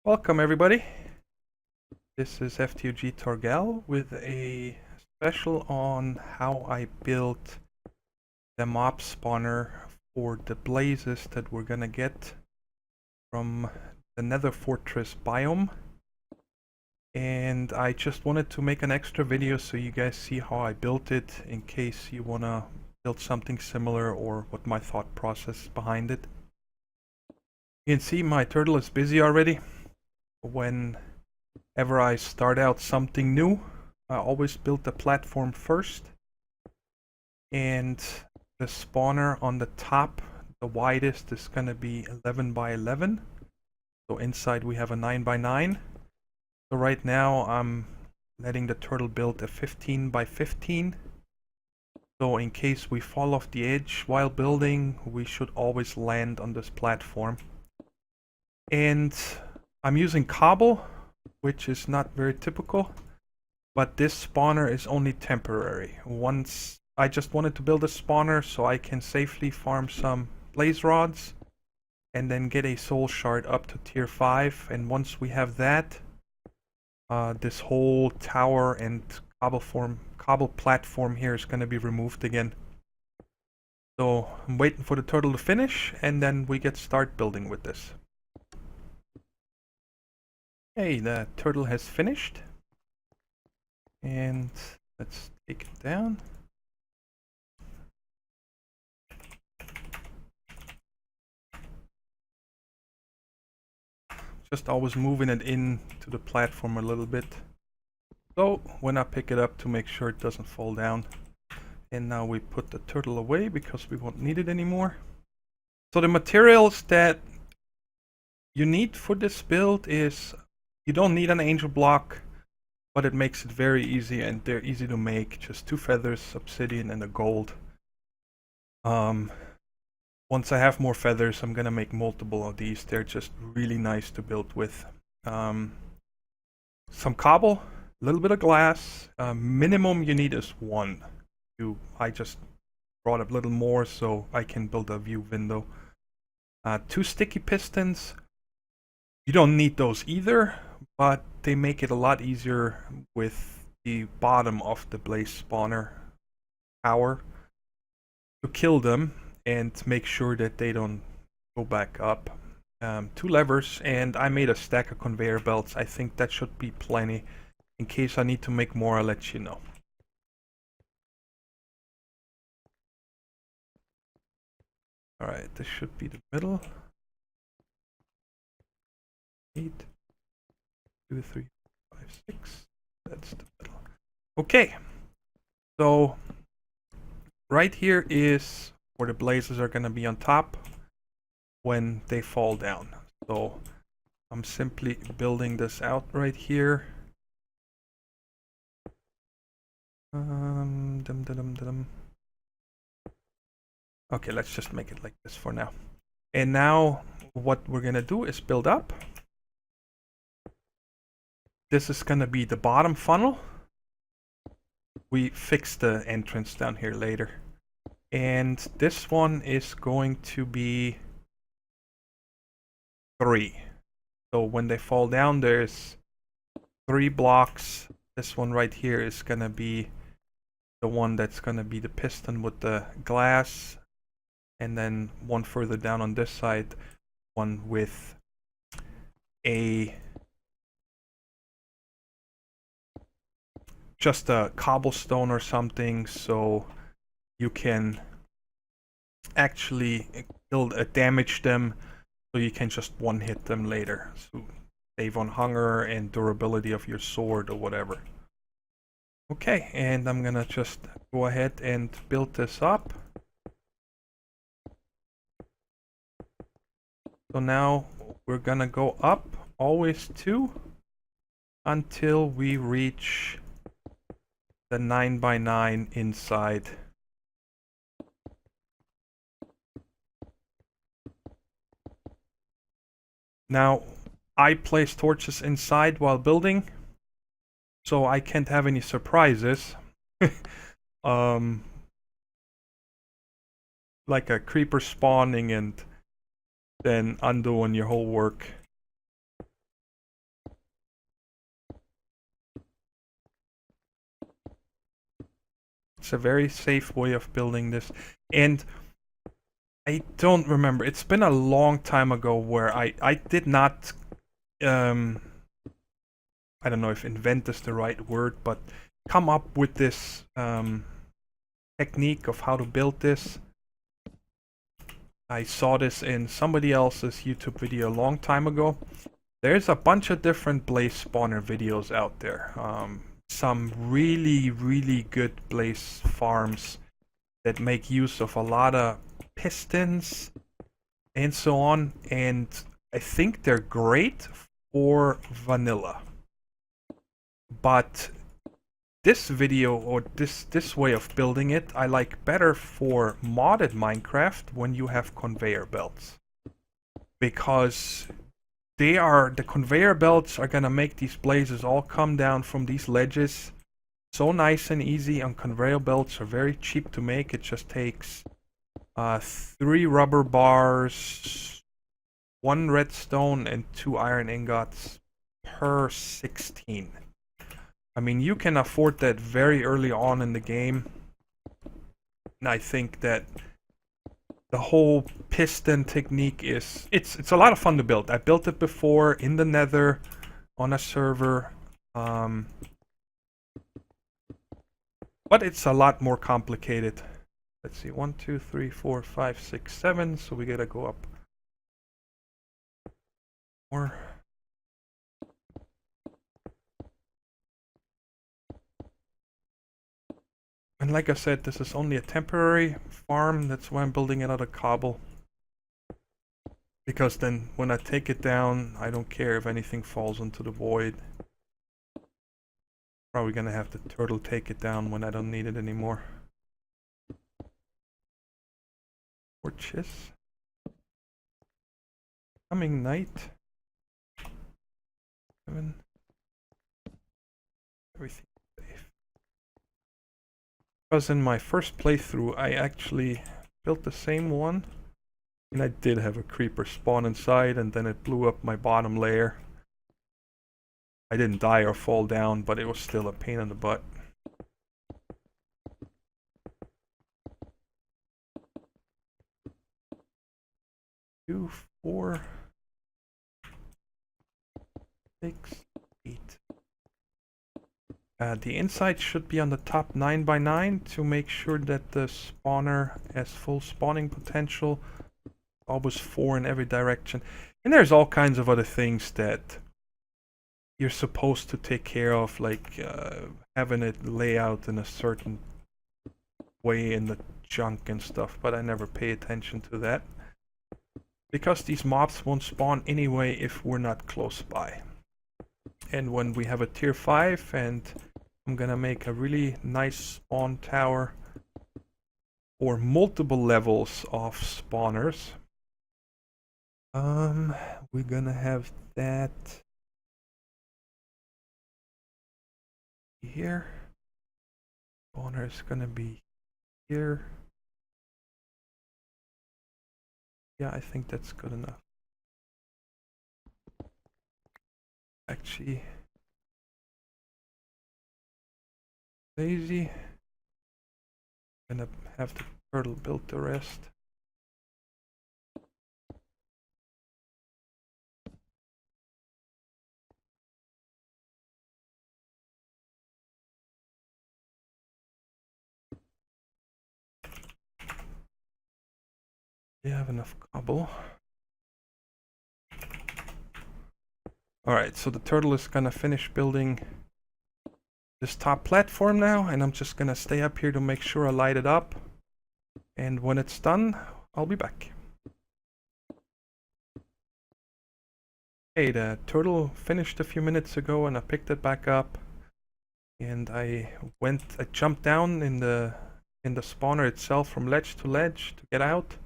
Welcome everybody. This is FTOG Torgal with a special on how I built the mob spawner for the blazes that we're gonna get from the Nether Fortress biome. And I just wanted to make an extra video so you guys see how I built it in case you wanna build something similar or what my thought process behind it. You can see my turtle is busy already. Whenever I start out something new, I always build the platform first. And the spawner on the top, the widest, is going to be 11 by 11. So inside we have a 9 by 9. So right now I'm letting the turtle build a 15 by 15. So in case we fall off the edge while building, we should always land on this platform. And I'm using cobble, which is not very typical, but this spawner is only temporary. Once I just wanted to build a spawner so I can safely farm some blaze rods and then get a soul shard up to tier 5, and once we have that, this whole tower and cobble platform here is going to be removed again. So I'm waiting for the turtle to finish and then we get start building with this. Okay, the turtle has finished. And let's take it down. Just always moving it in to the platform a little bit. So when I pick it up to make sure it doesn't fall down. And now we put the turtle away because we won't need it anymore. So the materials that you need for this build is, you don't need an angel block, but it makes it very easy and they're easy to make. Just 2 feathers, obsidian, and a gold. Once I have more feathers, I'm gonna make multiple of these. They're just really nice to build with. Some cobble, a little bit of glass. Minimum you need is 1. I just brought a little more so I can build a view window. 2 sticky pistons. You don't need those either, but they make it a lot easier with the bottom of the blaze spawner tower to kill them and make sure that they don't go back up. 2 levers, and I made a stack of conveyor belts. I think that should be plenty. In case I need to make more, I'll let you know. Alright, this should be the middle. 8, 2, 3, 5, 6. That's the middle. Okay, so right here is where the blazes are going to be on top when they fall down. So I'm simply building this out right here. Okay, let's just make it like this for now. And now what we're gonna do is build up. This is gonna be the bottom funnel. We fix the entrance down here later. And this one is going to be 3. So when they fall down, there's 3 blocks. This one right here is gonna be the one that's gonna be the piston with the glass. And then one further down on this side, one with just a cobblestone or something, so you can actually damage them, so you can just one-hit them later. So save on hunger and durability of your sword or whatever. Okay, and I'm gonna just go ahead and build this up. So now we're gonna go up always 2 until we reach the 9 by 9 inside. Now I place torches inside while building, so I can't have any surprises. Like a creeper spawning and then undoing your whole work. It's a very safe way of building this. And I don't remember. It's been a long time ago where I did not, I don't know if invent is the right word, but come up with this technique of how to build this. I saw this in somebody else's YouTube video a long time ago. There's a bunch of different blaze spawner videos out there. Some really, really good blaze farms that make use of a lot of pistons and so on. And I think they're great for vanilla. But this video, or this way of building it, I like better for modded Minecraft when you have conveyor belts. Because the conveyor belts are gonna make these blazes all come down from these ledges so nice and easy. And conveyor belts are very cheap to make. It just takes 3 rubber bars, 1 redstone, and 2 iron ingots per 16. I mean, you can afford that very early on in the game. And I think that the whole piston technique is... It's a lot of fun to build. I built it before in the Nether on a server. But it's a lot more complicated. Let's see, 1, 2, 3, 4, 5, 6, 7. So we gotta go up more. And like I said, this is only a temporary farm. That's why I'm building it out of cobble. Because then when I take it down, I don't care if anything falls into the void. Probably gonna have the turtle take it down when I don't need it anymore. Torches. Coming night. 7. Everything safe. Because in my first playthrough, I actually built the same one. And I did have a creeper spawn inside, and then it blew up my bottom layer. I didn't die or fall down, but it was still a pain in the butt. 2, 4, 6, 8. The inside should be on the top 9x9 to make sure that the spawner has full spawning potential. Always 4 in every direction. And there's all kinds of other things that you're supposed to take care of, like having it lay out in a certain way in the junk and stuff, but I never pay attention to that. Because these mobs won't spawn anyway if we're not close by. And when we have a tier 5, and I'm gonna make a really nice spawn tower or multiple levels of spawners. We're gonna have that here. Spawner is gonna be here. Yeah, I think that's good enough. Actually, lazy. Gonna have the turtle build the rest. We have enough cobble. Alright, so the turtle is gonna finish building this top platform now, and I'm just gonna stay up here to make sure I light it up. And when it's done, I'll be back. Okay, the turtle finished a few minutes ago, and I picked it back up. And I jumped down in the spawner itself from ledge to ledge to get out.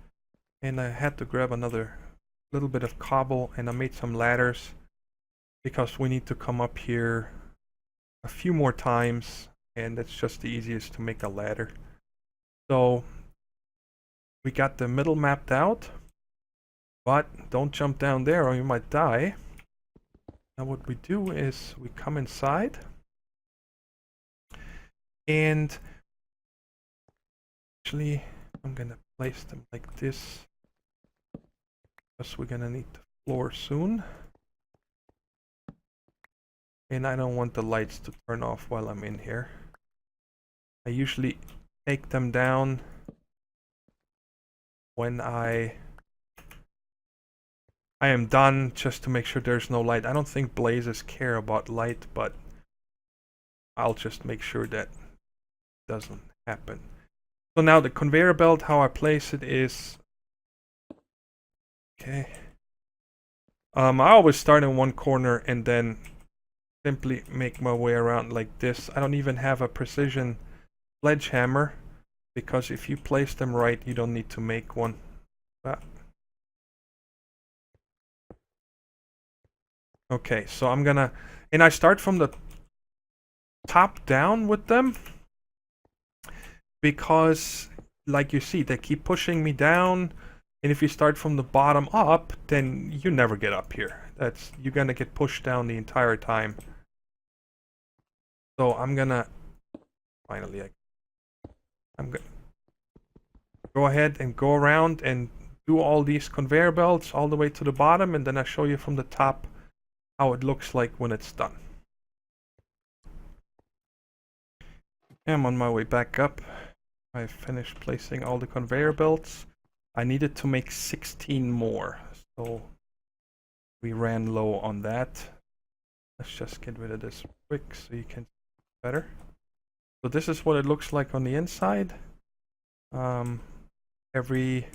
And I had to grab another little bit of cobble, and I made some ladders because we need to come up here a few more times, and it's just the easiest to make a ladder. So we got the middle mapped out, but don't jump down there or you might die. Now what we do is we come inside, and Actually, I'm gonna place them like this, because we're gonna need the floor soon. And I don't want the lights to turn off while I'm in here. I usually take them down when I am done, just to make sure there's no light. I don't think blazes care about light, but I'll just make sure that doesn't happen. So now the conveyor belt, how I place it is... Okay. I always start in one corner and then simply make my way around like this. I don't even have a precision sledgehammer, because if you place them right, you don't need to make one. Okay, so I'm gonna... And I start from the top down with them, because, like you see, they keep pushing me down. And if you start from the bottom up, then you never get up here. You're gonna get pushed down the entire time. So I'm gonna... Finally, I'm gonna go ahead and go around and do all these conveyor belts all the way to the bottom, and then I'll show you from the top how it looks like when it's done. I'm on my way back up. I finished placing all the conveyor belts. I needed to make 16 more, so we ran low on that. Let's just get rid of this quick so you can see better. So this is what it looks like on the inside. Every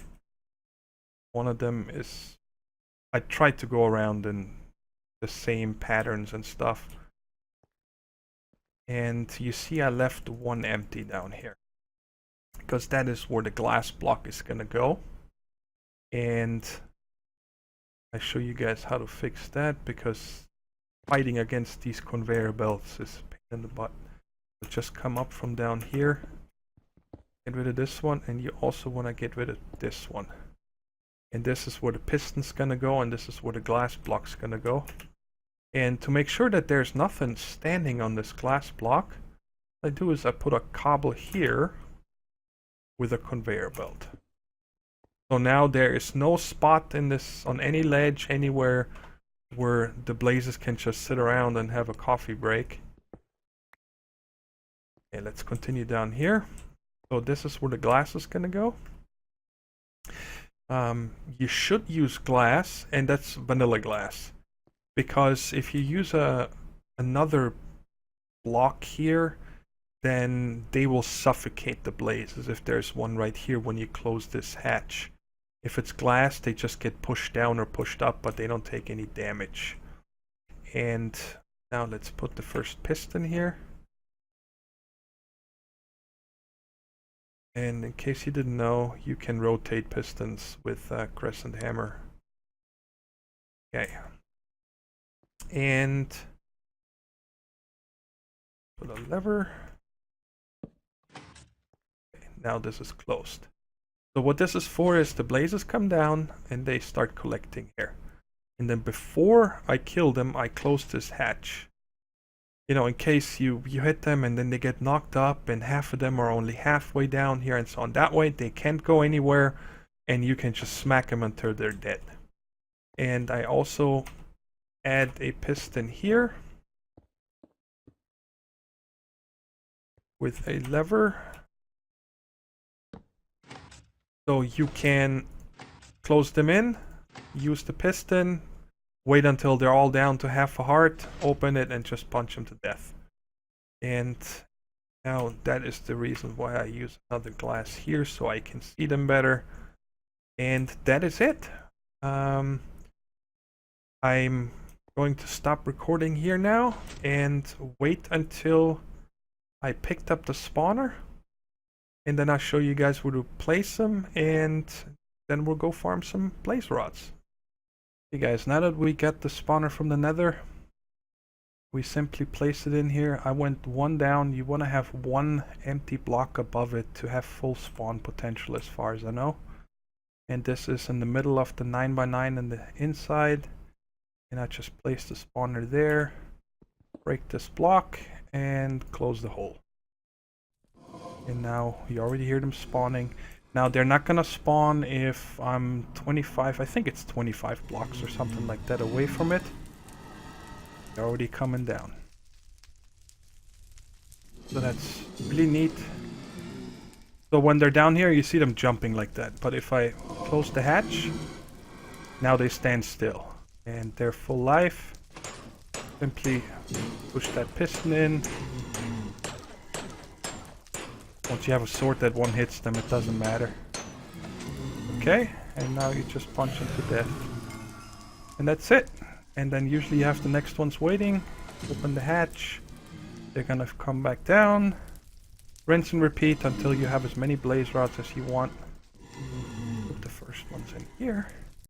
one of them is... I tried to go around in the same patterns and stuff. And you see I left one empty down here, because that is where the glass block is gonna go. And I show you guys how to fix that, because fighting against these conveyor belts is a pain in the butt. So just come up from down here, get rid of this one, and you also want to get rid of this one. And this is where the piston's gonna go, and this is where the glass block's gonna go. And to make sure that there's nothing standing on this glass block, what I do is I put a cobble here with a conveyor belt. So now there is no spot in this, on any ledge, anywhere, where the blazes can just sit around and have a coffee break. Okay, let's continue down here. So this is where the glass is gonna go. You should use glass, and that's vanilla glass. Because if you use another block here, then they will suffocate the blazes, if there's one right here when you close this hatch. If it's glass, they just get pushed down or pushed up, but they don't take any damage. And now let's put the first piston here. And in case you didn't know, you can rotate pistons with a crescent hammer. Okay. And put a lever. Okay, now this is closed. So what this is for is the blazes come down and they start collecting here. And then before I kill them, I close this hatch. You know, in case you hit them and then they get knocked up and half of them are only halfway down here and so on. That way they can't go anywhere and you can just smack them until they're dead. And I also add a piston here with a lever. So you can close them in, use the piston, wait until they're all down to half a heart, open it, and just punch them to death. And now that is the reason why I use another glass here, so I can see them better. And that is it. I'm going to stop recording here now and wait until I picked up the spawner. And then I'll show you guys where to place them, and then we'll go farm some blaze rods. Hey guys, now that we got the spawner from the nether, we simply place it in here. I went one down. You want to have one empty block above it to have full spawn potential as far as I know. And this is in the middle of the 9x9 on the inside. And I just place the spawner there, break this block, and close the hole. And now you already hear them spawning. Now they're not gonna spawn if I'm 25, I think it's 25 blocks or something like that away from it. They're already coming down. So that's really neat. So when they're down here, you see them jumping like that. But if I close the hatch, now they stand still. And they're full life. Simply push that piston in. Once you have a sword that one hits them, it doesn't matter. Okay, and now you just punch them to death. And that's it. And then usually you have the next ones waiting. Open the hatch. They're gonna come back down. Rinse and repeat until you have as many blaze rods as you want. Put the first ones in here.